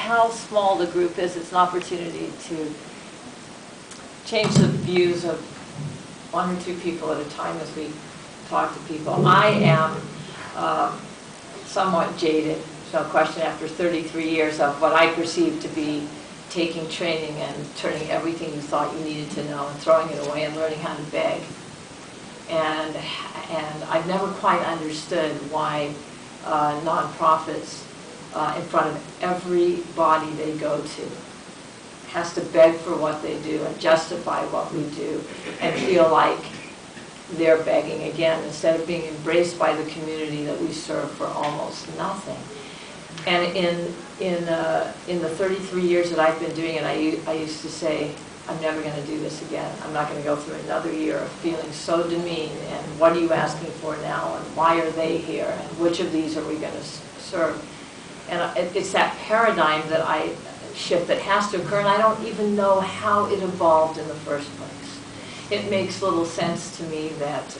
how small the group is, it's an opportunity to change the views of one or two people at a time as we talk to people. I am somewhat jaded, no question, after 33 years of what I perceive to be taking training and turning everything you thought you needed to know and throwing it away and learning how to beg. And I've never quite understood why nonprofits, in front of every body they go to, has to beg for what they do and justify what we do and feel like they're begging again instead of being embraced by the community that we serve for almost nothing. And in the 33 years that I've been doing it, I used to say, I'm never going to do this again. I'm not going to go through another year of feeling so demeaned, and what are you asking for now, and why are they here, and which of these are we going to serve? And it's that paradigm that shift that has to occur, and I don't even know how it evolved in the first place. It makes little sense to me that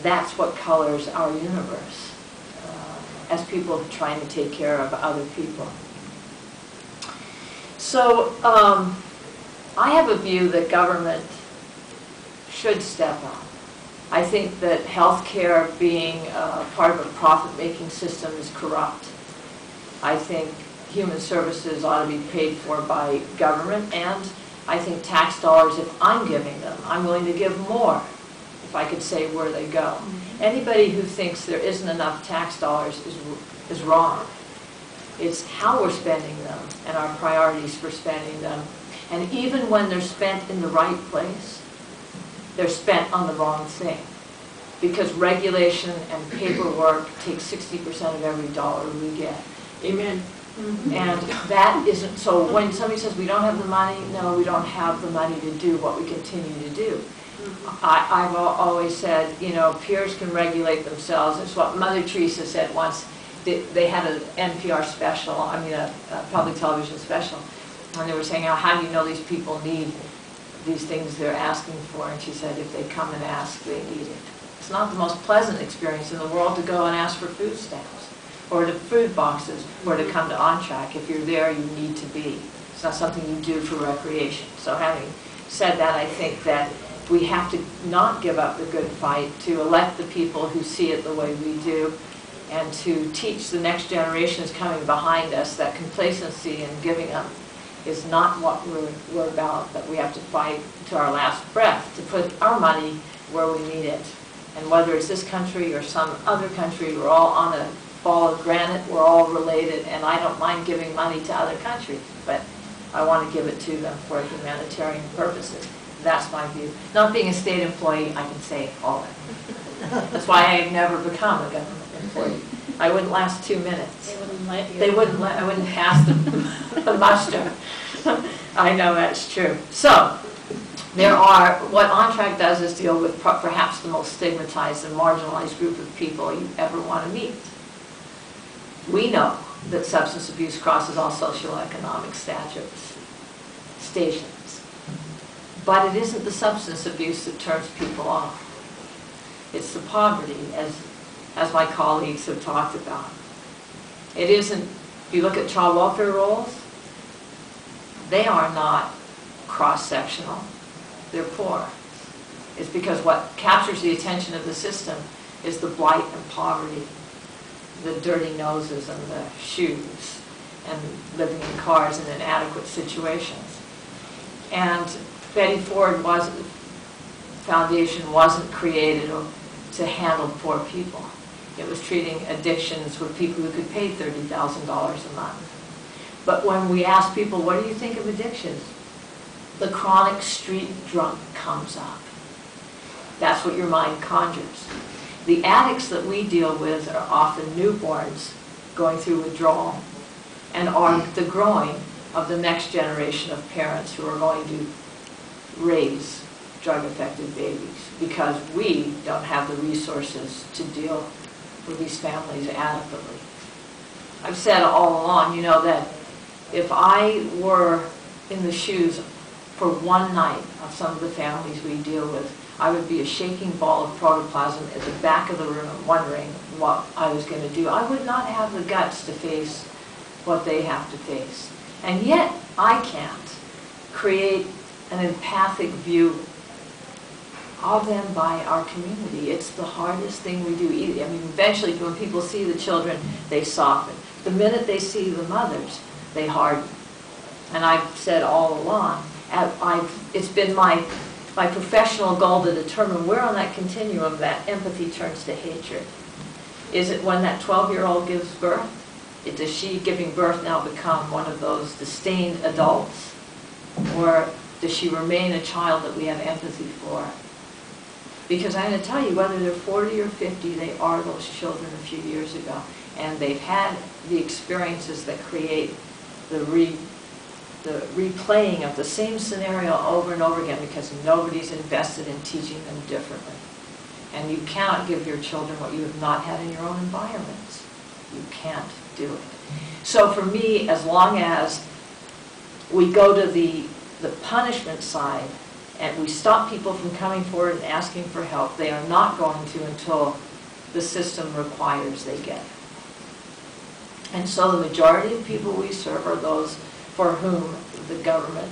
that's what colors our universe, as people trying to take care of other people. So I have a view that government should step up. I think that healthcare being part of a profit-making system is corrupt. I think human services ought to be paid for by government, and I think tax dollars, if I'm giving them, I'm willing to give more, if I could say where they go. Anybody who thinks there isn't enough tax dollars is wrong. It's how we're spending them and our priorities for spending them. And even when they're spent in the right place, they're spent on the wrong thing. Because regulation and paperwork take 60% of every dollar we get. Amen. And that isn't, so when somebody says we don't have the money, no, we don't have the money to do what we continue to do. I've always said, you know, peers can regulate themselves. It's what Mother Teresa said once. They had an NPR special, a public television special, and they were saying, how do you know these people need these things they're asking for? And she said, if they come and ask, they need it. It's not the most pleasant experience in the world to go and ask for food stamps or to food boxes or to come to OnTrack. If you're there, you need to be. It's not something you do for recreation. So having said that, I think that we have to not give up the good fight, to elect the people who see it the way we do, and to teach the next generations coming behind us that complacency and giving up is not what we're about, that we have to fight to our last breath to put our money where we need it. And whether it's this country or some other country, we're all on a ball of granite, we're all related, and I don't mind giving money to other countries, but I want to give it to them for humanitarian purposes. That's my view. Not being a state employee, I can say all that. That's why I've never become a government employee. I wouldn't last 2 minutes. They wouldn't let you. They wouldn't let, I wouldn't pass the muster. I know that's true. So, there are, what OnTrack does is deal with perhaps the most stigmatized and marginalized group of people you ever want to meet. We know that substance abuse crosses all socioeconomic stations. But it isn't the substance abuse that turns people off. It's the poverty, as my colleagues have talked about. It isn't, if you look at child welfare rolls, they are not cross-sectional. They're poor. It's because what captures the attention of the system is the blight and poverty, the dirty noses and the shoes, and living in cars in inadequate situations. And Betty Ford Foundation wasn't created to handle poor people. It was treating addictions with people who could pay $30,000 a month. But when we ask people, what do you think of addictions? The chronic street drunk comes up. That's what your mind conjures. The addicts that we deal with are often newborns going through withdrawal and are the growing of the next generation of parents who are going to raise drug-affected babies because we don't have the resources to deal with these families adequately. I've said all along, you know, that if I were in the shoes for one night of some of the families we deal with, I would be a shaking ball of protoplasm at the back of the room wondering what I was going to do. I would not have the guts to face what they have to face. And yet, I can't create an empathic view of them by our community. It's the hardest thing we do. I mean, eventually, when people see the children, they soften. The minute they see the mothers, they harden. And I've said all along, it's been my professional goal to determine where on that continuum that empathy turns to hatred. Is it when that 12-year-old gives birth? Does she, giving birth, now become one of those disdained adults? Or does she remain a child that we have empathy for? Because I'm going to tell you, whether they're 40 or 50, they are those children a few years ago. And they've had the experiences that create the replaying of the same scenario over and over again, because nobody's invested in teaching them differently. And you cannot give your children what you have not had in your own environments. You can't do it. So for me, as long as we go to the punishment side and we stop people from coming forward and asking for help, they are not going to until the system requires they get. And so the majority of people we serve are those for whom the government,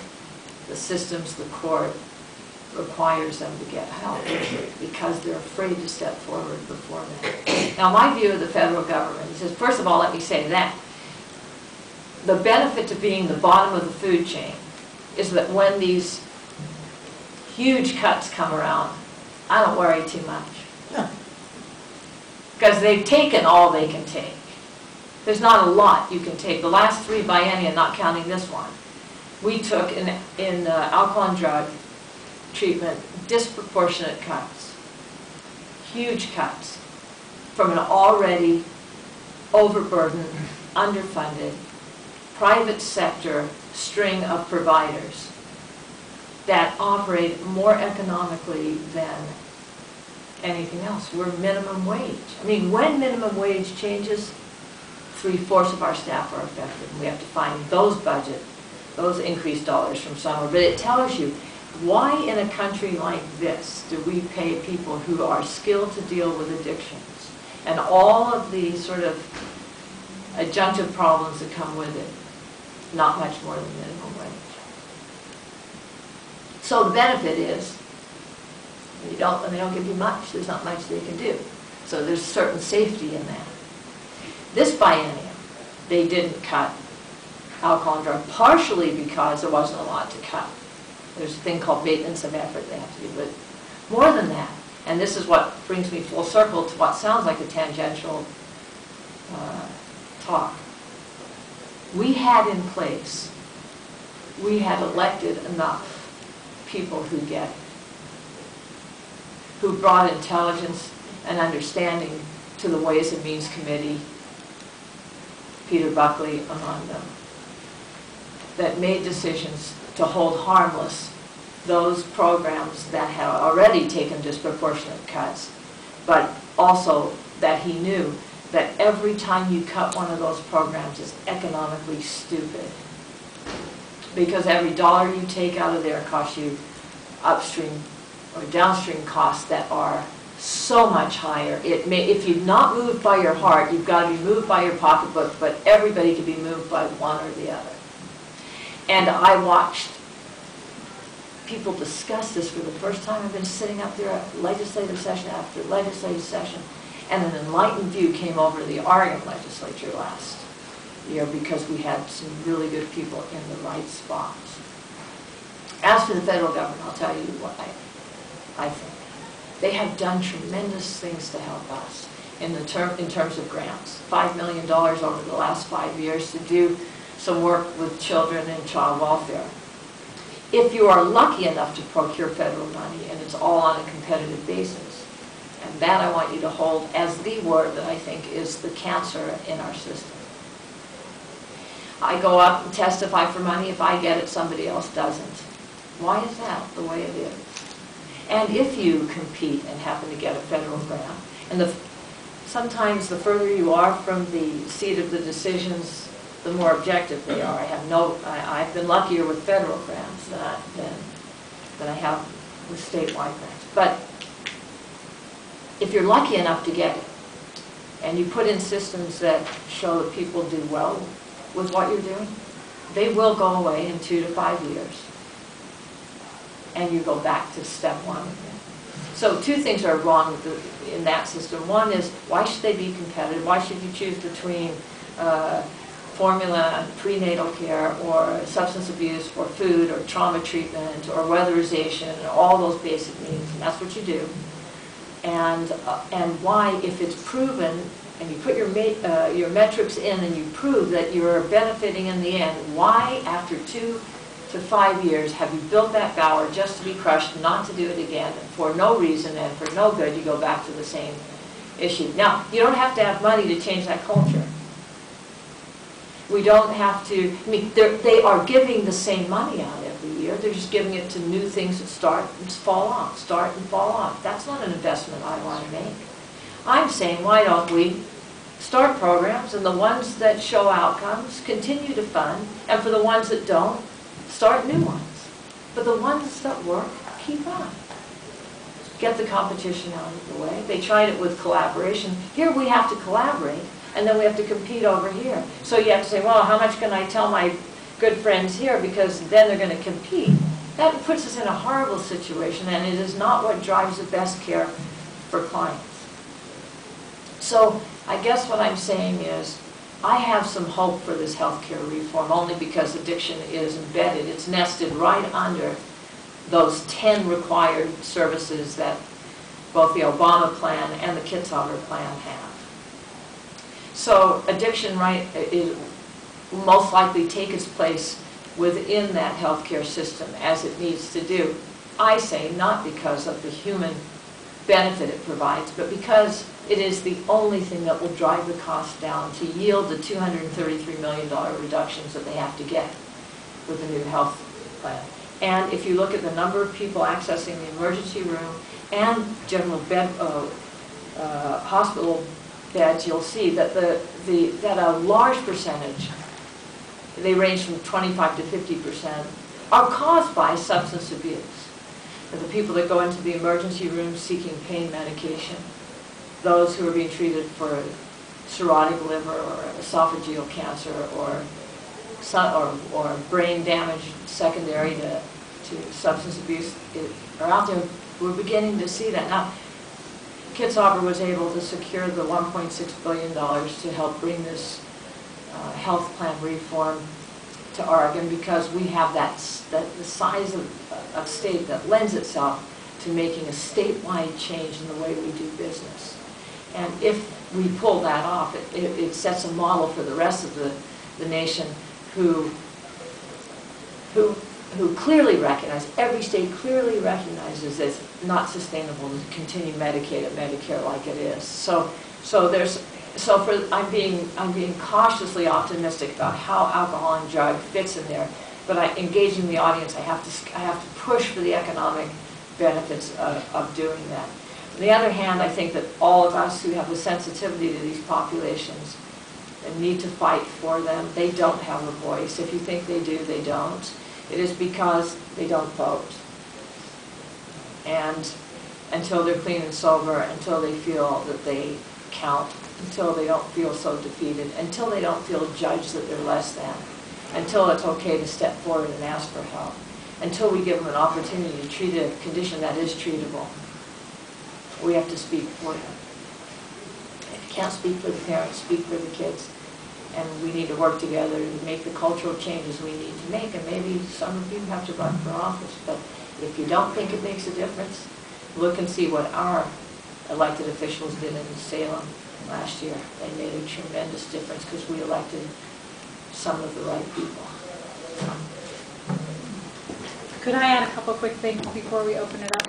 the systems, the court requires them to get help because they're afraid to step forward before that. Now, my view of the federal government is, first of all, let me say that the benefit to being the bottom of the food chain is that when these huge cuts come around, I don't worry too much. Because they've taken all they can take. There's not a lot you can take. The last 3 biennia, not counting this one, we took in alcohol and drug treatment disproportionate cuts, huge cuts, from an already overburdened, underfunded, private sector string of providers that operate more economically than anything else. We're minimum wage. I mean, when minimum wage changes, 3/4 of our staff are affected. And we have to find those increased dollars from somewhere. But it tells you, why in a country like this do we pay people who are skilled to deal with addictions and all of the sort of adjunctive problems that come with it, not much more than minimum wage? So the benefit is, when they don't give you much, there's not much they can do. So there's certain safety in that. This biennium, they didn't cut alcohol and drug, partially because there wasn't a lot to cut. There's a thing called maintenance of effort they have to do, but more than that, and this is what brings me full circle to what sounds like a tangential talk. We had in place, we had elected enough people who brought intelligence and understanding to the Ways and Means Committee, Peter Buckley among them, that made decisions to hold harmless those programs that had already taken disproportionate cuts, but also that he knew that every time you cut one of those programs is economically stupid. Because every dollar you take out of there costs you upstream or downstream costs that are so much higher. If you're not moved by your heart, you've got to be moved by your pocketbook, but everybody can be moved by one or the other. And I watched people discuss this for the first time. I've been sitting up there at legislative session after legislative session, and an enlightened view came over to the Oregon legislature last year because we had some really good people in the right spots. As for the federal government, I'll tell you what I think. They have done tremendous things to help us in terms of grants. $5 million over the last 5 years to do some work with children and child welfare. If you are lucky enough to procure federal money, and it's all on a competitive basis, and that I want you to hold as the word that I think is the cancer in our system. I go up and testify for money. If I get it, somebody else doesn't. Why is that the way it is? And if you compete and happen to get a federal grant, and sometimes the further you are from the seat of the decisions, the more objective they are. I've been luckier with federal grants than I have with statewide grants. But if you're lucky enough to get it, and you put in systems that show that people do well with what you're doing, they will go away in 2 to 5 years. And you go back to step one again. So two things are wrong with in that system. One is, why should they be competitive? Why should you choose between formula, prenatal care, or substance abuse, or food, or trauma treatment, or weatherization, all those basic needs? And that's what you do. And why, if it's proven, and you put your metrics in and you prove that you're benefiting in the end, why after 2 to 5 years have you built that bower just to be crushed, not to do it again, for no reason and for no good, you go back to the same issue. Now, you don't have to have money to change that culture. We don't have to, I mean, they are giving the same money out every year. They're just giving it to new things that start and fall off, start and fall off. That's not an investment I want to make. I'm saying, why don't we start programs, and the ones that show outcomes continue to fund, and for the ones that don't, start new ones. But the ones that work, keep on. Get the competition out of the way. They tried it with collaboration. Here we have to collaborate, and then we have to compete over here. So you have to say, well, how much can I tell my good friends here, because then they're going to compete. That puts us in a horrible situation, and it is not what drives the best care for clients. So I guess what I'm saying is, I have some hope for this healthcare reform, only because addiction is embedded. It's nested right under those 10 required services that both the Obama plan and the Kitzhaber plan have. So addiction, right, will most likely take its place within that healthcare system as it needs to do. I say not because of the human benefit it provides, but because it is the only thing that will drive the cost down to yield the $233 million reductions that they have to get with the new health plan. And if you look at the number of people accessing the emergency room and general bed, hospital beds, you'll see that that a large percentage, they range from 25 to 50%, are caused by substance abuse. And the people that go into the emergency room seeking pain medication, those who are being treated for cirrhotic liver or esophageal cancer or brain damage secondary to substance abuse are out there. We're beginning to see that. Now, Kitzhaber was able to secure the $1.6 billion to help bring this health plan reform to Oregon, because we have the size of state that lends itself to making a statewide change in the way we do business. And if we pull that off, it sets a model for the rest of the nation who clearly recognize, every state clearly recognizes it's not sustainable to continue Medicaid and Medicare like it is. I'm being cautiously optimistic about how alcohol and drug fits in there, but engaging the audience, I have to push for the economic benefits of doing that. On the other hand, I think that all of us who have the sensitivity to these populations and need to fight for them, they don't have a voice. If you think they do, they don't. It is because they don't vote. And until they're clean and sober, until they feel that they count, until they don't feel so defeated, until they don't feel judged that they're less than, until it's okay to step forward and ask for help, until we give them an opportunity to treat a condition that is treatable, we have to speak for them. If you can't speak for the parents, speak for the kids. And we need to work together to make the cultural changes we need to make. And maybe some of you have to run for office, but if you don't think it makes a difference, look and see what our elected officials did in Salem last year. They made a tremendous difference because we elected some of the right people. Could I add a couple quick things before we open it up?